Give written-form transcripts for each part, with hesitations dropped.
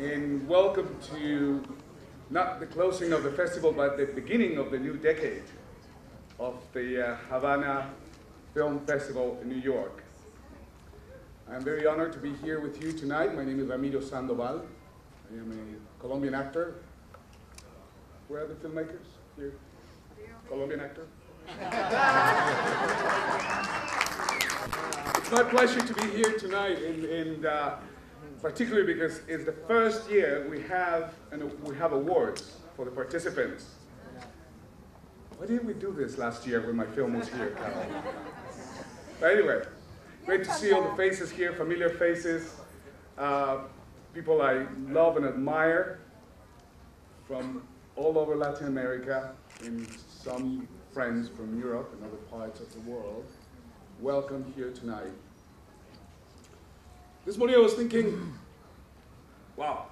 and welcome to not the closing of the festival, but the beginning of the new decade of the Havana Film Festival in New York. I'm very honored to be here with you tonight. My name is Ramiro Sandoval. I am a Colombian actor. Where are the filmmakers? Here? Colombian actor? It's my pleasure to be here tonight, and particularly because it's the first year we have awards for the participants. Why didn't we do this last year when my film was here? But anyway, great to see all the faces here, familiar faces, people I love and admire from all over Latin America, and some friends from Europe and other parts of the world. Welcome here tonight. This morning I was thinking, wow,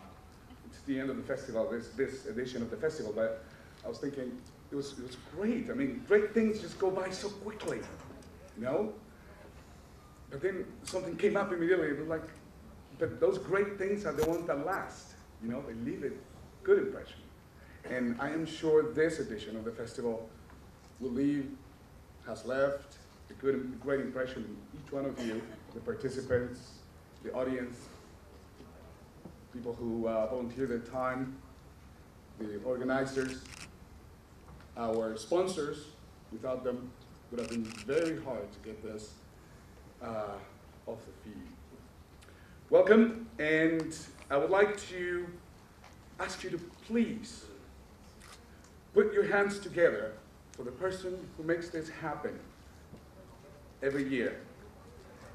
it's the end of the festival, this edition of the festival, but I was thinking, it was great. I mean, great things just go by so quickly, you know? But then something came up immediately. It was like, but those great things are the ones that last, you know? They leave a good impression. And I am sure this edition of the festival has left a great impression in each one of you, the participants, the audience, people who volunteer their time, the organizers, our sponsors. Without them, it would have been very hard to get this off the feed. Welcome, and I would like to ask you to please put your hands together for the person who makes this happen every year.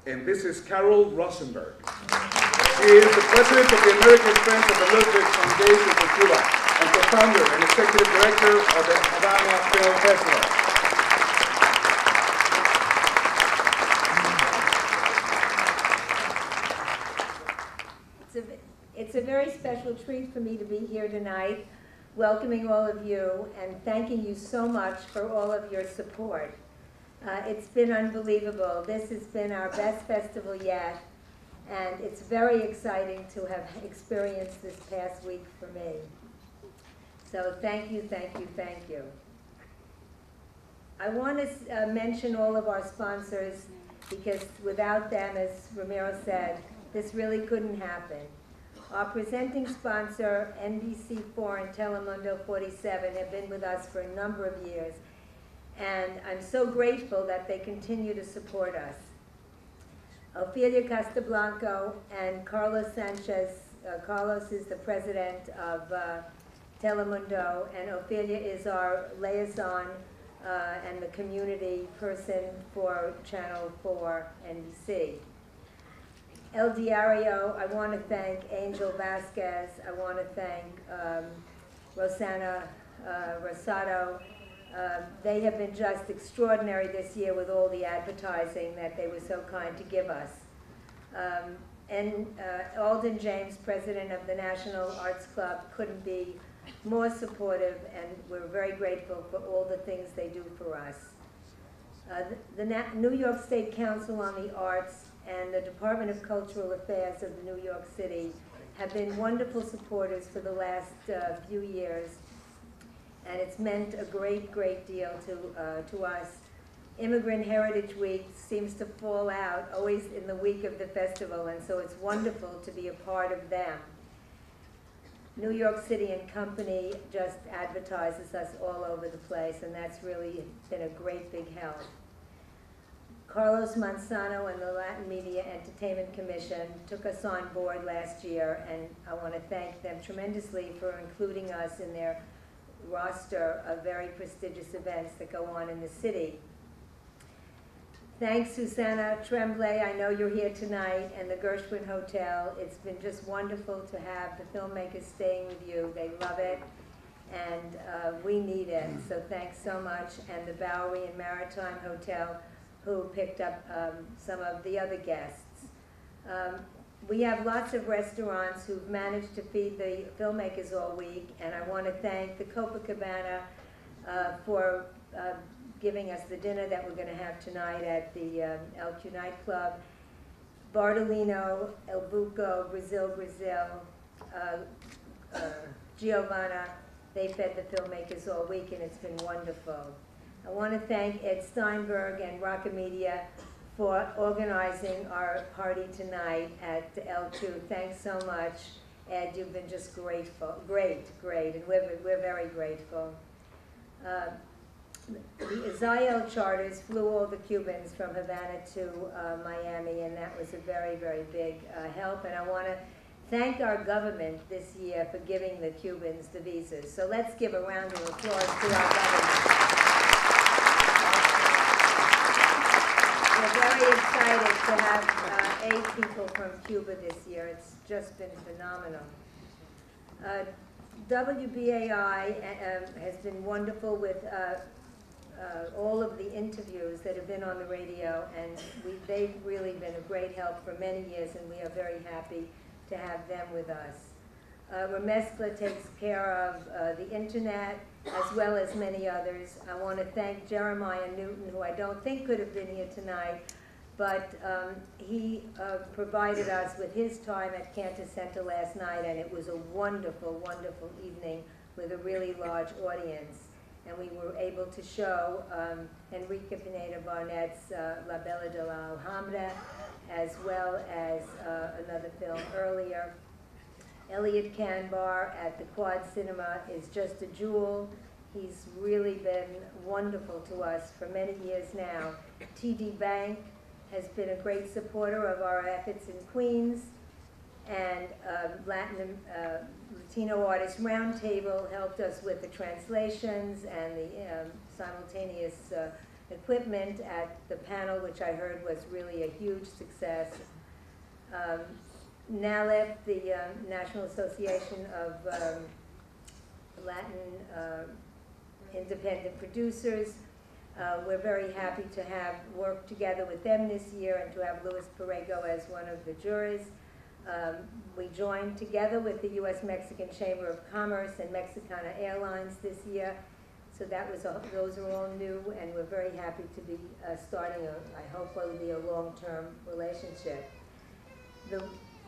And this is Carol Rosenberg. She is the president of the American Friends of the Ludwig Foundation for Cuba and co-founder and executive director of the Havana Film Festival. It's a very special treat for me to be here tonight, welcoming all of you and thanking you so much for all of your support. It's been unbelievable. This has been our best festival yet, and it's very exciting to have experienced this past week for me. So thank you, thank you, thank you. I want to mention all of our sponsors, because without them, as Ramiro said, this really couldn't happen. Our presenting sponsor, NBC4 and Telemundo 47, have been with us for a number of years, and I'm so grateful that they continue to support us. Ofelia Castablanco and Carlos Sanchez. Carlos is the president of Telemundo, and Ofelia is our liaison and the community person for Channel 4 NBC. El Diario, I want to thank Angel Vasquez. I want to thank Rosana Rosado. They have been just extraordinary this year with all the advertising that they were so kind to give us. And Alden James, president of the National Arts Club, couldn't be more supportive, and we're very grateful for all the things they do for us. The New York State Council on the Arts and the Department of Cultural Affairs of the New York City have been wonderful supporters for the last few years, and it's meant a great, great deal to us. Immigrant Heritage Week seems to fall out always in the week of the festival, and so it's wonderful to be a part of them. New York City and Company just advertises us all over the place, and that's really been a great big help. Carlos Manzano and the Latin Media Entertainment Commission took us on board last year, and I want to thank them tremendously for including us in their roster of very prestigious events that go on in the city. Thanks, Susanna Tremblay. I know you're here tonight, and the Gershwin Hotel. It's been just wonderful to have the filmmakers staying with you. They love it, and we need it, so thanks so much. And the Bowery and Maritime Hotel, who picked up some of the other guests. We have lots of restaurants who've managed to feed the filmmakers all week, and I want to thank the Copacabana for giving us the dinner that we're going to have tonight at the LQ nightclub. Bartolino, El Buco, Brazil, Giovanna. They fed the filmmakers all week, and it's been wonderful. I want to thank Ed Steinberg and Rocka Media for organizing our party tonight at L2. Thanks so much, Ed. You've been just grateful, great, and we're very grateful. The Untitled Charters flew all the Cubans from Havana to Miami, and that was a very, very big help. And I want to thank our government this year for giving the Cubans the visas. So let's give a round of applause to our government. We're very excited to have 8 people from Cuba this year. It's just been phenomenal. WBAI has been wonderful with all of the interviews that have been on the radio, and they've really been a great help for many years, and we are very happy to have them with us. Remezcla takes care of the internet as well as many others. I want to thank Jeremiah Newton, who I don't think could have been here tonight, but he provided us with his time at Cantor Center last night, and it was a wonderful, wonderful evening with a really large audience. And we were able to show Enrique Pineda Barnett's La Bella de la Alhambra, as well as another film earlier. Elliot Canbar at the Quad Cinema is just a jewel. He's really been wonderful to us for many years now. TD Bank has been a great supporter of our efforts in Queens, and Latino Artists Roundtable helped us with the translations and the simultaneous equipment at the panel, which I heard was really a huge success. NALIP, the National Association of Latin Independent Producers, we're very happy to have worked together with them this year and to have Luis Perego as one of the jurors. We joined together with the U.S.-Mexican Chamber of Commerce and Mexicana Airlines this year. So that was those are all new, and we're very happy to be starting I hope will be a long-term relationship.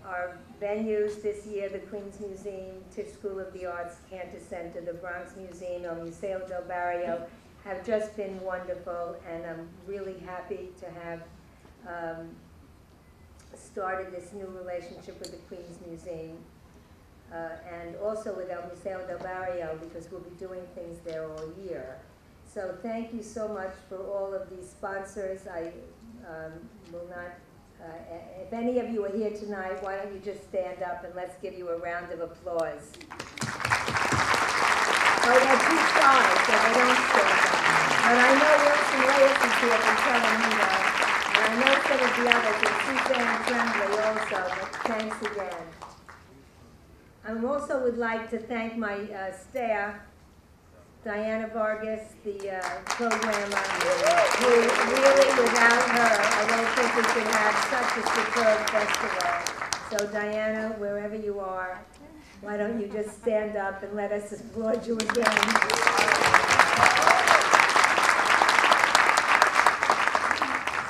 Our venues this year, the Queens Museum, Tisch School of the Arts, Cantor Center, the Bronx Museum, El Museo del Barrio, have just been wonderful, and I'm really happy to have started this new relationship with the Queens Museum, and also with El Museo del Barrio, because we'll be doing things there all year. So thank you so much for all of these sponsors. I will not, if any of you are here tonight, why don't you just stand up and let's give you a round of applause. Oh, they're too shy, so they don't stand up. But I know Wilson Reyes is here from telling me that. And I know some of the others, and Suzanne Tremblay also, but thanks again. I also would like to thank my staff, Diana Vargas, the programmer, who really, without her, I don't think we could have such a superb festival. So Diana, wherever you are, why don't you just stand up and let us applaud you again.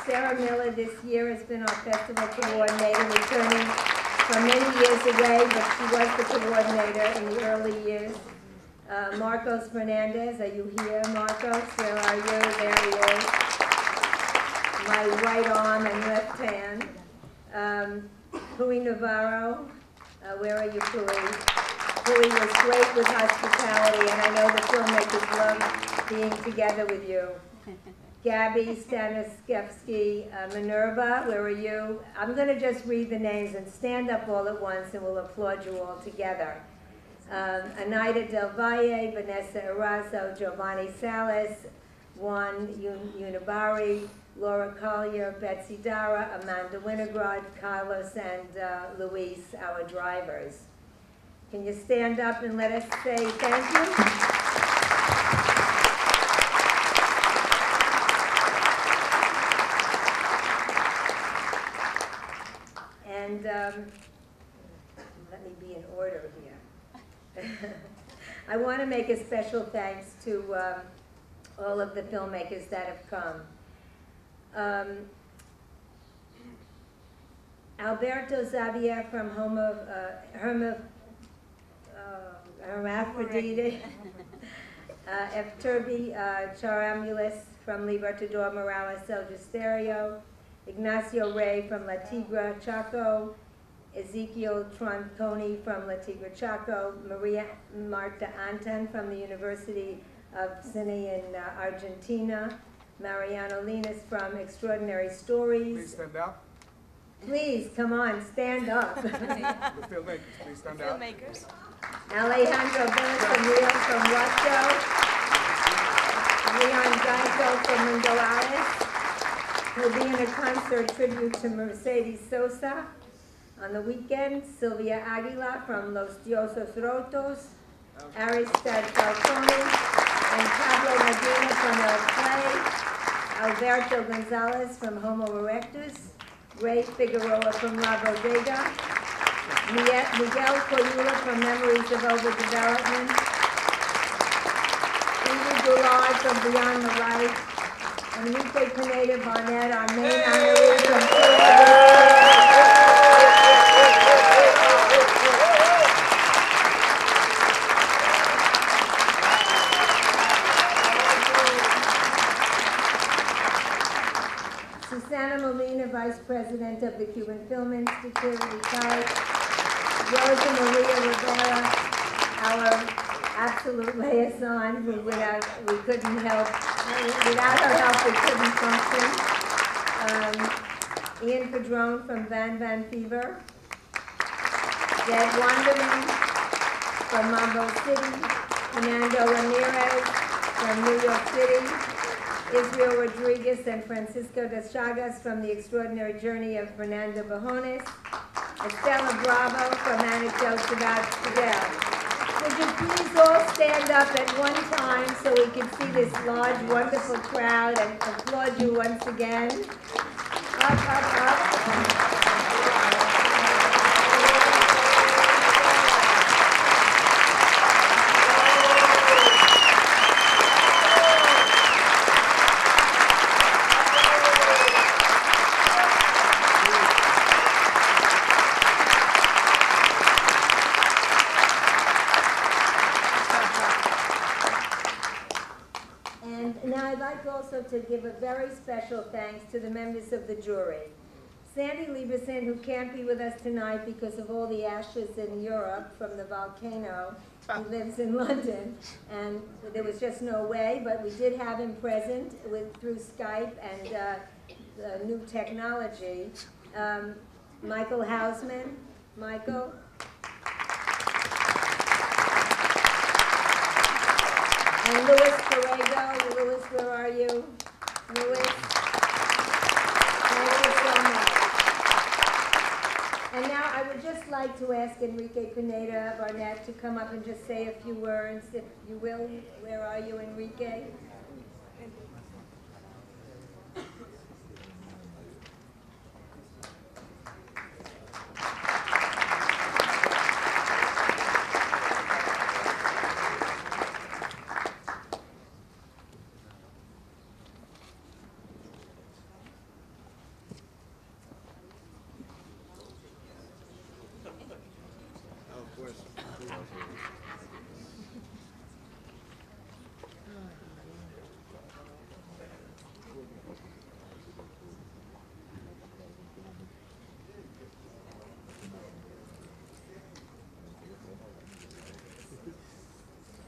Sarah Miller this year has been our festival coordinator, returning from many years away, but she was the coordinator in the early years. Marcos Fernandez, are you here, Marcos? Where are you? There he is. My right arm and left hand. Pui Navarro, where are you, Pui? Pui was great with hospitality, and I know the filmmakers love being together with you. Gabby Staniszewski, Minerva, where are you? I'm going to just read the names and stand up all at once, and we'll applaud you all together. Anaida Del Valle, Vanessa Erazo, Giovanni Salas, Juan Unibari, Laura Collier, Betsy Dara, Amanda Winograd, Carlos, and Luis, our drivers. Can you stand up and let us say thank you? And let me be in order here. I want to make a special thanks to all of the filmmakers that have come. Alberto Xavier from Home of Hermaphrodite. Efterbi Charamulis from Libertador Morales El Gisterio. Ignacio Rey from La Tigra Chaco. Ezekiel Trontoni from La Tigra Chaco. Maria Marta Anton from the University of Cine in Argentina. Mariano Linas from Extraordinary Stories. Please stand up. Please, come on, stand up. The filmmakers, please stand up. Filmmakers. Alejandro Vélez from Rio from Russia. Leon Ganto from Mundolares. Will be in a concert tribute to Mercedes Sosa. On the weekend, Silvia Aguilar from Los Diosos Rotos. Aristide Falcone and Pablo Medina from El Play. Alberto Gonzalez from Homo Erectus. Ray Figueroa from La Bodega. Miguel Coyula from Memories of Overdevelopment. Ingrid Goulart from Beyond the Light. Enrique Pineda Barnett, our main honoree from Susana Molina, Vice President of the Cuban Film Institute, retired. Rosa Maria Rivera, our absolute liaison, who without her help we couldn't function. Ian Padrone from Van Fever. Deb Wanderman from Mambo City. Fernando Ramirez from New York City. Israel Rodriguez and Francisco de Chagas from The Extraordinary Journey of Fernando Bajones. Estela Bravo from Anecdotes About Fidel. Would you please all stand up at one time so we can see this large, wonderful crowd and applaud you once again? Up, up, up. Also to give a very special thanks to the members of the jury. Sandy Lieberson, who can't be with us tonight because of all the ashes in Europe from the volcano. He lives in London, and there was just no way, but we did have him present through Skype and the new technology. Michael Hausman. Michael. And Louis Corrego. Louis, where are you? Louis. Thank you so much. And now I would just like to ask Enrique Pineda Barnett to come up and just say a few words, if you will. Where are you, Enrique?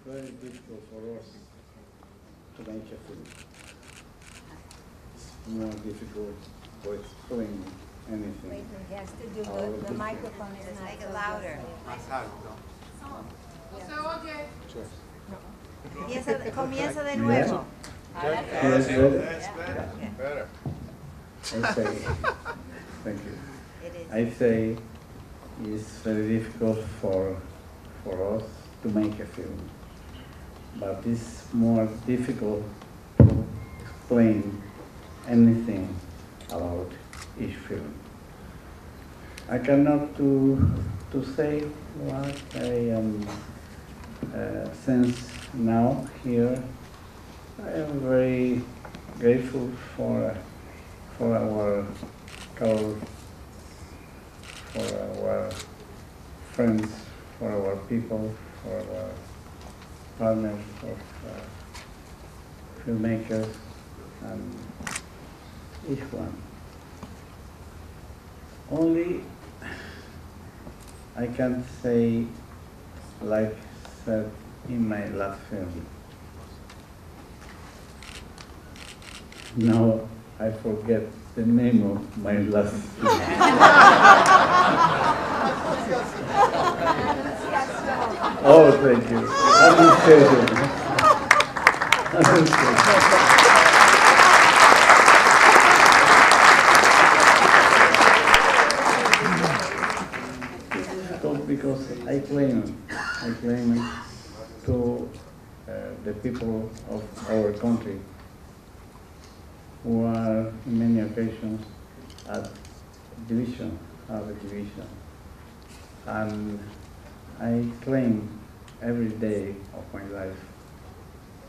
Very difficult for us to make a film. It's more difficult to explain anything. Wait, he has to do the microphone. Just make it louder. Comienza de nuevo. Yes, better. I say, thank you. It is. I say it's very difficult for us to make a film, but it's more difficult to explain anything about each film. I cannot to say what I am since now here. I am very grateful for our friends, for our people, for our partners of filmmakers and each one. Only I can say, like said in my last film, now I forget the name of my last film. Oh, thank you. Because I claim to the people of our country who are in many occasions at division, have a division. And I claim every day of my life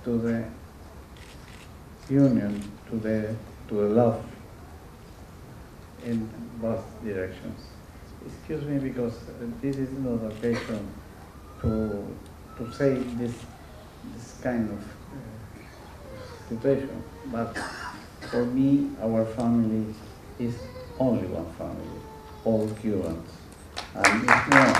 to the union, to the love in both directions. Excuse me, because this is not occasion to say this kind of situation. But for me, our family is only one family, all Cubans, and it's more.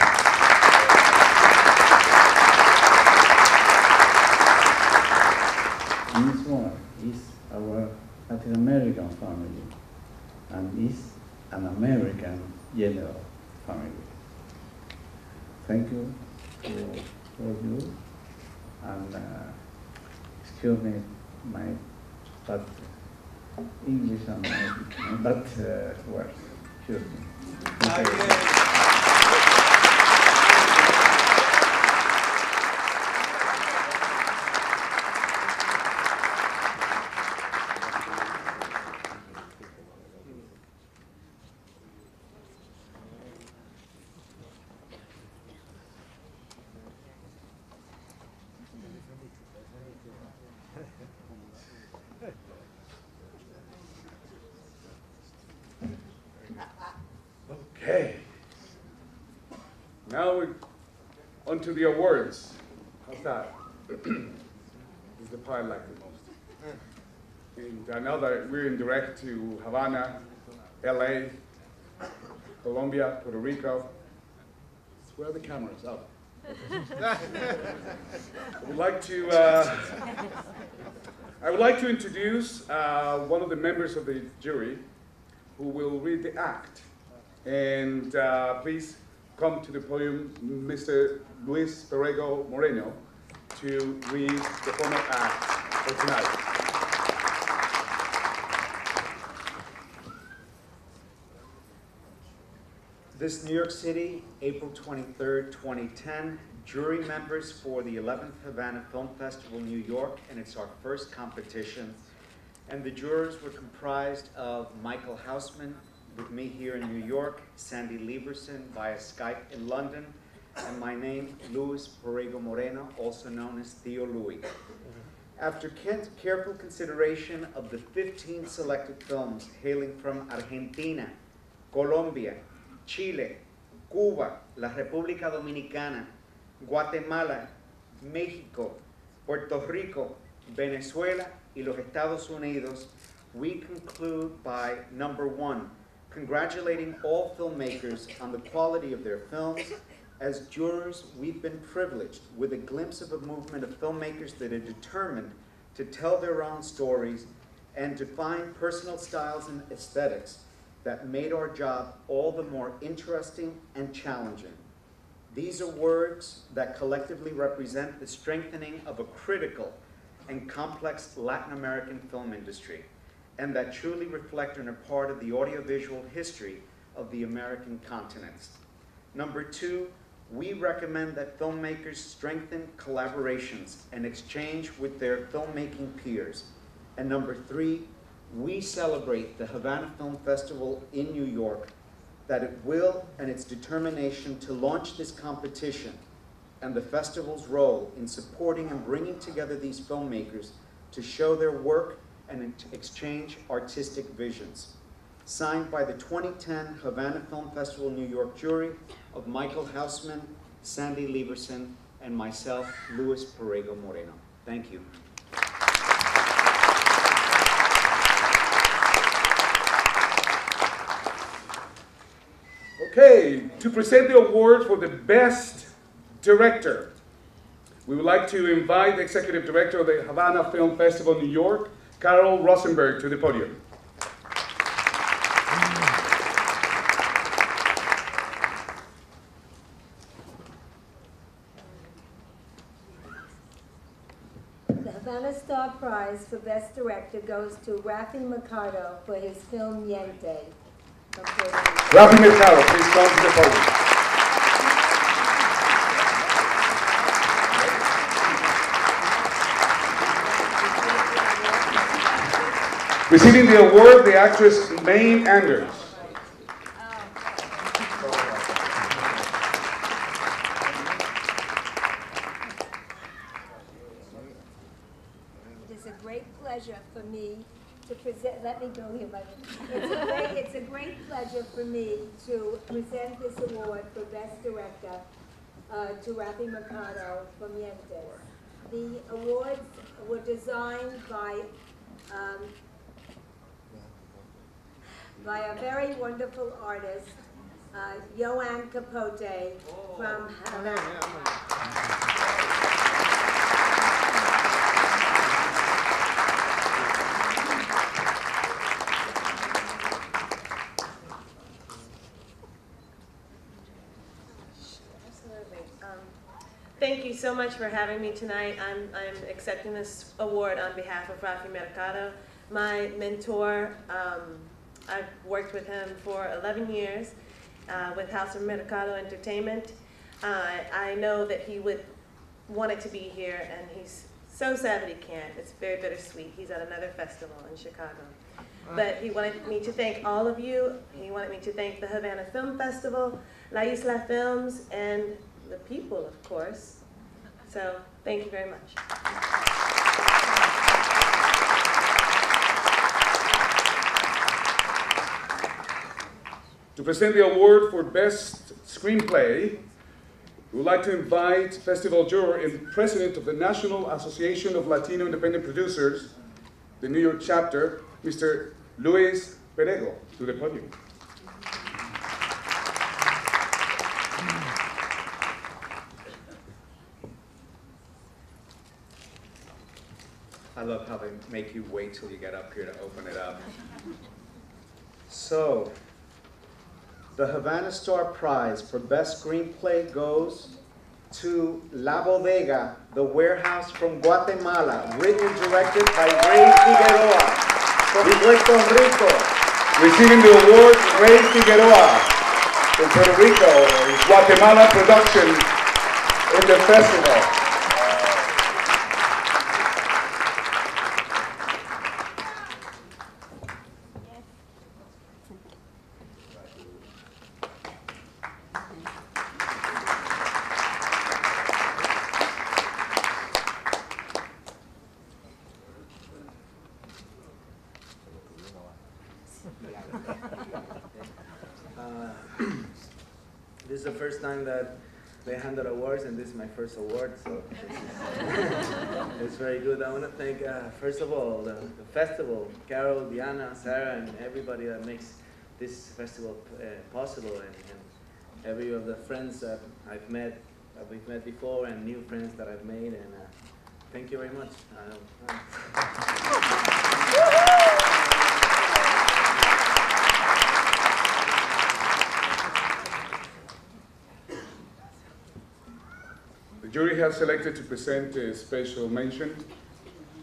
And it's more. It's our Latin American family, and it's an American general family. Thank you for you, and excuse me my bad English and my bad words. Excuse me. Thank you. Okay. Now we're on to the awards. How's that? Is the part I like the most. And I know that we're in direct to Havana, LA, Colombia, Puerto Rico. Where are the cameras? Up. I would like to introduce one of the members of the jury who will read the act. And please come to the podium, Mr. Luis Perego Moreno, to read the formal act for tonight. This New York City, April 23rd, 2010, jury members for the 11th Havana Film Festival, New York, and it's our first competition. And the jurors were comprised of Michael Hausman, with me here in New York, Sandy Lieberson via Skype in London, and my name, Luis Perego Moreno, also known as Theo Louis. After careful consideration of the 15 selected films hailing from Argentina, Colombia, Chile, Cuba, la República Dominicana, Guatemala, México, Puerto Rico, Venezuela, y los Estados Unidos, we conclude by number 1, congratulating all filmmakers on the quality of their films. As jurors, we've been privileged with a glimpse of a movement of filmmakers that are determined to tell their own stories and define personal styles and aesthetics that made our job all the more interesting and challenging. These are words that collectively represent the strengthening of a critical and complex Latin American film industry, and that truly reflect and are part of the audiovisual history of the American continent. Number 2, we recommend that filmmakers strengthen collaborations and exchange with their filmmaking peers. And number 3, we celebrate the Havana Film Festival in New York, that it will and its determination to launch this competition and the festival's role in supporting and bringing together these filmmakers to show their work and exchange artistic visions. Signed by the 2010 Havana Film Festival New York jury of Michael Hausman, Sandy Lieberson, and myself, Luis Perego Moreno. Thank you. Okay, to present the award for the Best Director, we would like to invite the Executive Director of the Havana Film Festival, New York, Carol Rosenberg, to the podium. The Havana Star Prize for Best Director goes to Rafi Mercado for his film Niente. Rafi Mercado, please come to the podium. Receiving the award, the actress Maine Anders. It is a great pleasure for me to present, let me go here, but it's a great pleasure for me to present this award for Best Director to Rafi Mercado for Mientes. The awards were designed by a very wonderful artist, Joan Capote from Havana. Thank you so much for having me tonight. I'm accepting this award on behalf of Rafi Mercado, my mentor. I've worked with him for 11 years with House of Mercado Entertainment. I know that he would wanted to be here, and he's so sad that he can't. It's very bittersweet. He's at another festival in Chicago. But he wanted me to thank all of you. He wanted me to thank the Havana Film Festival, La Isla Films, and the people, of course. So, thank you very much. To present the award for Best Screenplay, we would like to invite Festival Juror and President of the National Association of Latino Independent Producers, the New York chapter, Mr. Luis Perego, to the podium. I love how they make you wait till you get up here to open it up. So, the Havana Star Prize for Best Screenplay goes to La Bodega, The Warehouse from Guatemala, written and directed by Ray Figueroa from Puerto Rico. Receiving the award, Ray Figueroa from Puerto Rico, Guatemala production in the festival. This is the first time that they handed awards, and this is my first award, so it's very good. I want to thank, first of all, the festival, Carol, Diana, Sarah, and everybody that makes this festival possible, and every of the friends that I've met, that we've met before, and new friends that I've made, and thank you very much. The jury has selected to present a special mention.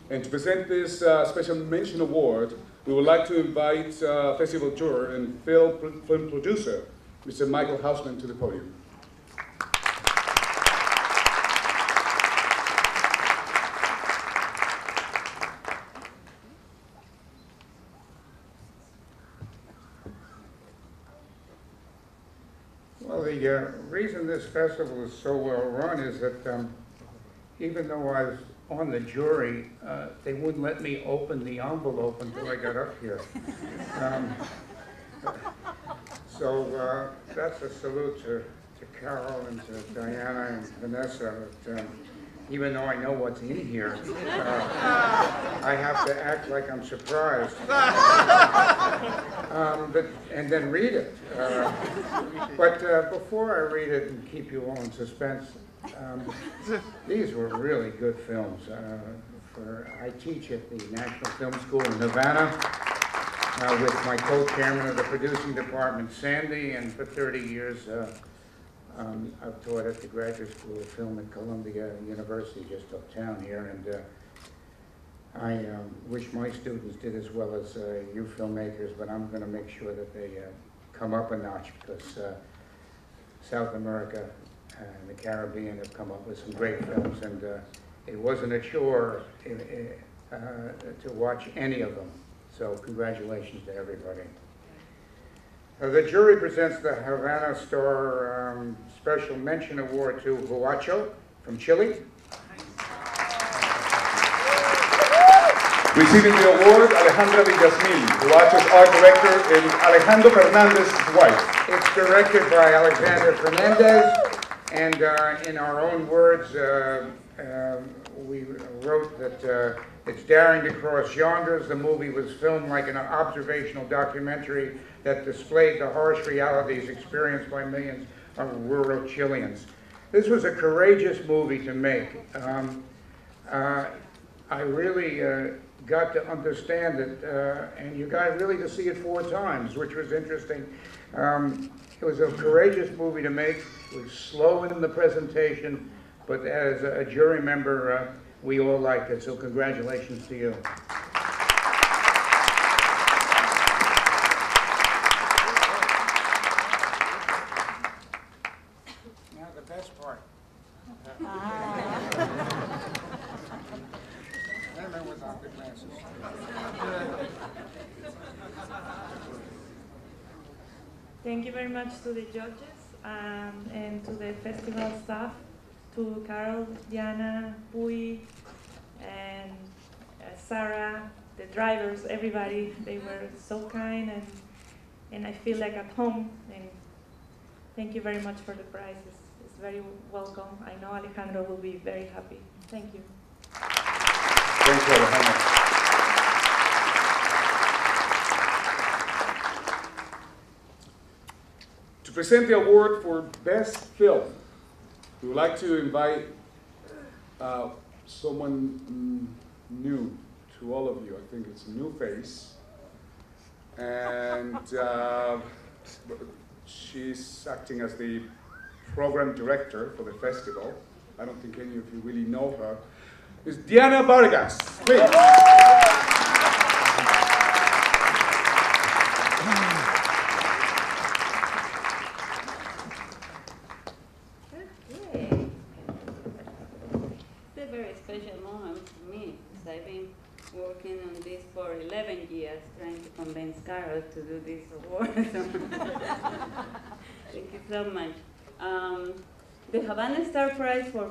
And to present this special mention award, we would like to invite festival juror and film producer, Mr. Michael Hausman, to the podium. Well, the reason this festival is so well run is that even though I was on the jury, they wouldn't let me open the envelope until I got up here. So that's a salute to Carol and to Diana and Vanessa that even though I know what's in here, I have to act like I'm surprised. And then read it. But before I read it and keep you all in suspense, these were really good films. I teach at the National Film School in Havana with my co-chairman of the producing department, Sandy, and for 30 years I've taught at the Graduate School of Film at Columbia University, just uptown here, and I wish my students did as well as you filmmakers, but I'm going to make sure that they come up a notch, because South America and the Caribbean have come up with some great films, and it wasn't a chore to watch any of them. So congratulations to everybody. The jury presents the Havana Star Special Mention Award to Huacho from Chile. Receiving the award, Alejandra Villasmil, Huacho's art director, and Alejandro Fernandez's wife. It's directed by Alexander Fernandez, and in our own words, we wrote that it's daring to cross genres. The movie was filmed like an observational documentary that displayed the harsh realities experienced by millions of rural Chileans. This was a courageous movie to make. I really got to understand it, and you got really to see it 4 times, which was interesting. It was a courageous movie to make. It was slow in the presentation, but as a jury member, we all liked it, so congratulations to you. Now the best part. Remember without the glasses. Thank you very much to the judges and to the festival staff, to Carol, Diana, Pui, and Sarah, the drivers, everybody. They were so kind, and I feel like at home. And thank you very much for the prizes. It's very welcome. I know Alejandro will be very happy. Thank you. Thank you, Alejandro. To present the award for Best Film, we would like to invite someone new to all of you. I think it's a new face. And she's acting as the program director for the festival. I don't think any of you really know her. It's Diana Vargas, please. Working on this for 11 years, trying to convince Carol to do this award. Thank you so much. The Havana Star Prize for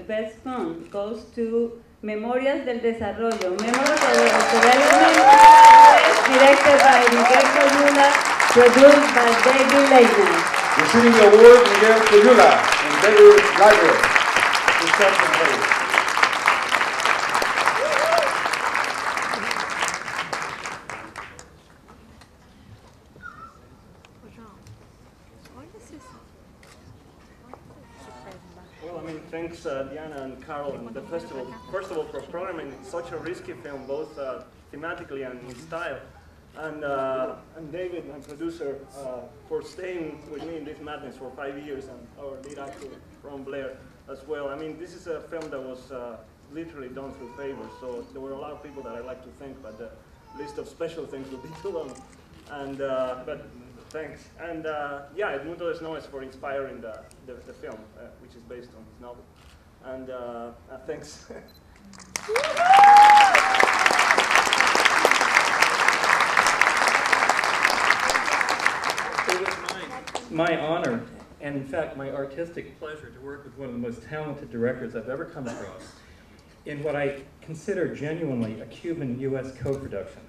Best Film goes to Memorias del Desarrollo, Memories of Development, directed by Miguel Coyula, produced by David Leitner. Receiving the award, Miguel Coyula and David Leitner. Thanks, Diana and Carol and the festival, first of all, for programming such a risky film, both thematically and in style. And David, my producer, for staying with me in this madness for 5 years, and our lead actor, Ron Blair, as well. I mean, this is a film that was literally done through favors, so there were a lot of people that I'd like to thank, but the list of special things would be too long. And, but thanks. And yeah, Edmundo Desnoes for inspiring the film, which is based on his novel. And thanks. It was my honor, and in fact my artistic pleasure, to work with one of the most talented directors I've ever come across in what I consider genuinely a Cuban-U.S. co-production.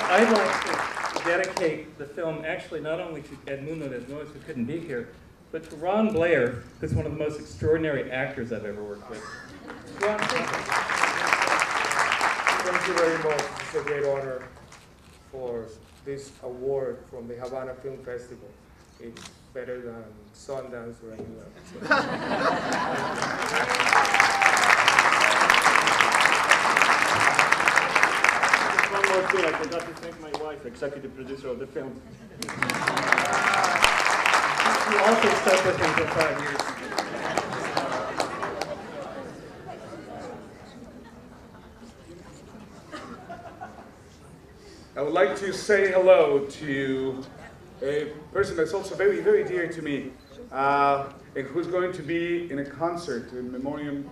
I'd like to dedicate the film actually not only to Edmundo Desnoyes, who couldn't be here, but to Ron Blair, who's one of the most extraordinary actors I've ever worked with. Ron, thank you very much. It's a great honor for this award from the Havana Film Festival. It's better than Sundance or anywhere. One more thing, I forgot to thank my wife, executive producer of the film. She also stuck with him for 5 years. I would like to say hello to a person that's also very, very dear to me, and who's going to be in a concert in memoriam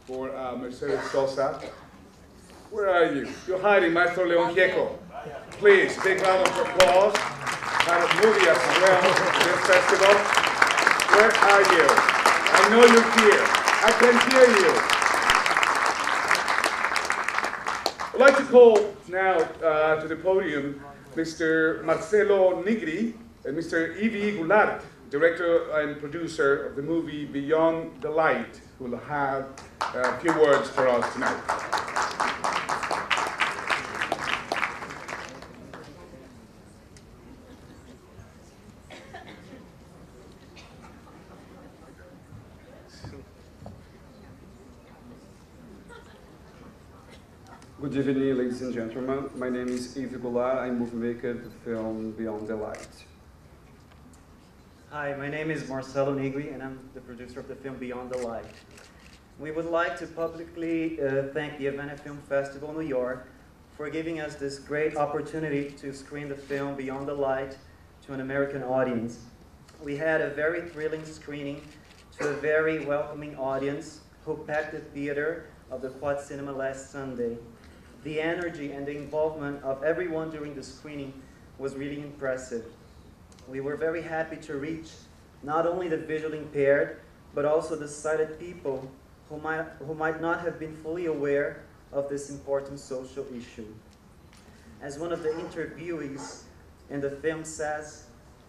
for Mercedes Sosa. Where are you? You're hiding, Maestro Leon Gieco. Please, big round of applause. Kind of movie as well in this festival. Where are you? I know you're here. I can hear you. I'd like to call now to the podium Mr. Marcelo Nigri and Mr. Ivi Goulart, director and producer of the movie Beyond the Light, who will have a few words for us tonight. Good evening, ladies and gentlemen. My name is Yves Goulart. I'm movie maker of the film Beyond the Light. Hi, my name is Marcelo Nigri, and I'm the producer of the film Beyond the Light. We would like to publicly thank the Havana Film Festival New York for giving us this great opportunity to screen the film Beyond the Light to an American audience. We had a very thrilling screening to a very welcoming audience who packed the theater of the Quad Cinema last Sunday. The energy and the involvement of everyone during the screening was really impressive. We were very happy to reach not only the visually impaired, but also the sighted people who might not have been fully aware of this important social issue. As one of the interviewees in the film says,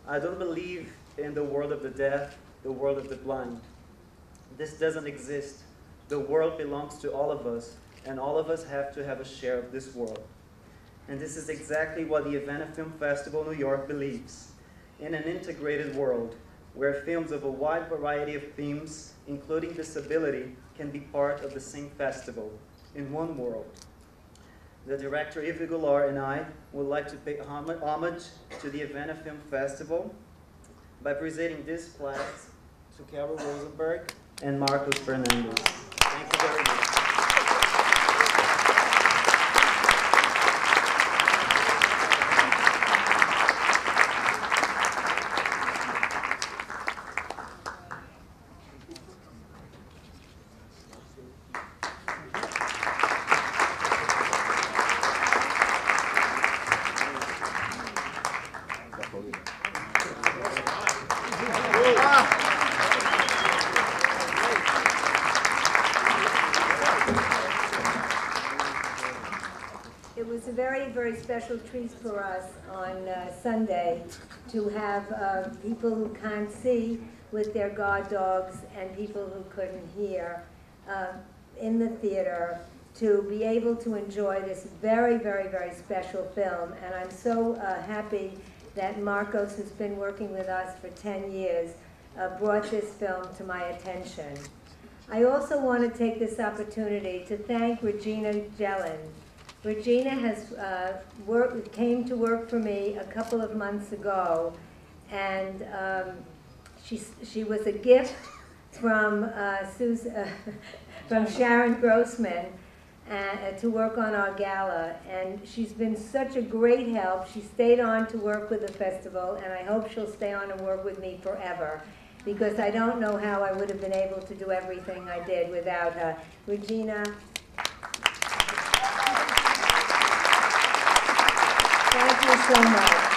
"I don't believe in the world of the deaf, the world of the blind. This doesn't exist. The world belongs to all of us, and all of us have to have a share of this world." And this is exactly what the Havana Film Festival New York believes, in an integrated world where films of a wide variety of themes, including disability, can be part of the same festival, in one world. The director Yves Goulart and I would like to pay homage to the Havana Film Festival by presenting this plaque to Carol Rosenberg and Marcos Fernandez. Thank you very much. It was a very, very special treat for us on Sunday to have people who can't see with their guard dogs and people who couldn't hear in the theater to be able to enjoy this very, very, very special film. And I'm so happy that Marcos, who's been working with us for 10 years, brought this film to my attention. I also want to take this opportunity to thank Regina Jellin. Regina has came to work for me a couple of months ago, and she was a gift from from Sharon Grossman to work on our gala, and she's been such a great help. She stayed on to work with the festival, and I hope she'll stay on and work with me forever, because I don't know how I would have been able to do everything I did without her. Regina, thank you so much.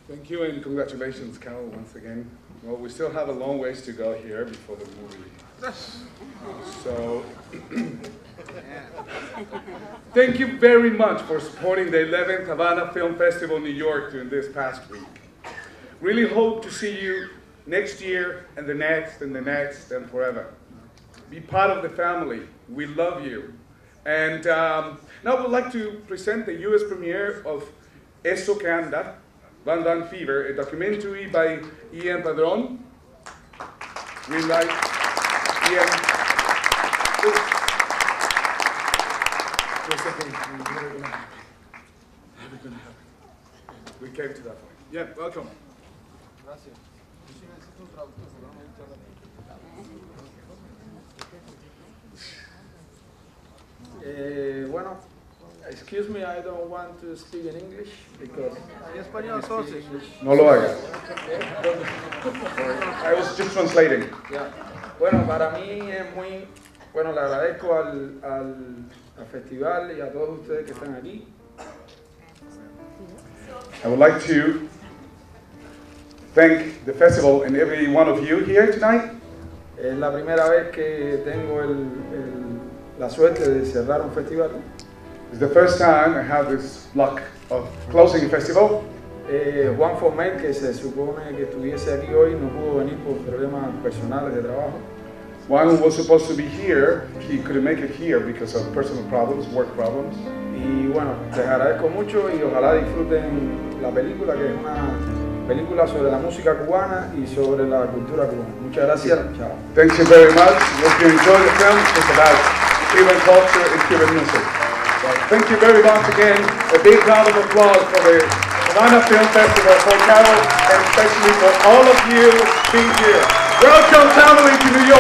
Thank Thank you and congratulations, Carol, once again. Well, we still have a long ways to go here before the movie. So, thank you very much for supporting the 11th Havana Film Festival New York during this past week. Really hope to see you next year and the next and the next and forever. Be part of the family. We love you. And now I would like to present the US premiere of Eso que Anda, Van Damme Fever, a documentary by Ian Padron. Green light. Ian. We came to that point. Yeah, welcome. Bueno, excuse me, I don't want to speak in English because No lo haga. I was just translating. Yeah. Bueno, para mí es muy, bueno, le agradezco al festival y a todos ustedes que están aquí. I would like to thank the festival and every one of you here tonight. Es la primera vez que tengo la suerte de cerrar un festival. It's the first time I have this luck of closing a festival. Juan Formel, que se supone que estuviese aquí hoy, no pudo venir por problemas personales de trabajo. One who was supposed to be here, he couldn't make it here because of personal problems, work problems. Y bueno, les agradezco mucho y ojalá disfruten la película, que es una película sobre la música cubana y sobre la cultura cubana. Muchas gracias. Chao. Thank you very much. Hope you enjoy the film. It's about Cuban culture and Cuban music. So thank you very much again. A big round of applause for the Havana Film Festival, for Carol, and especially for all of you being here. Welcome, family, to New York.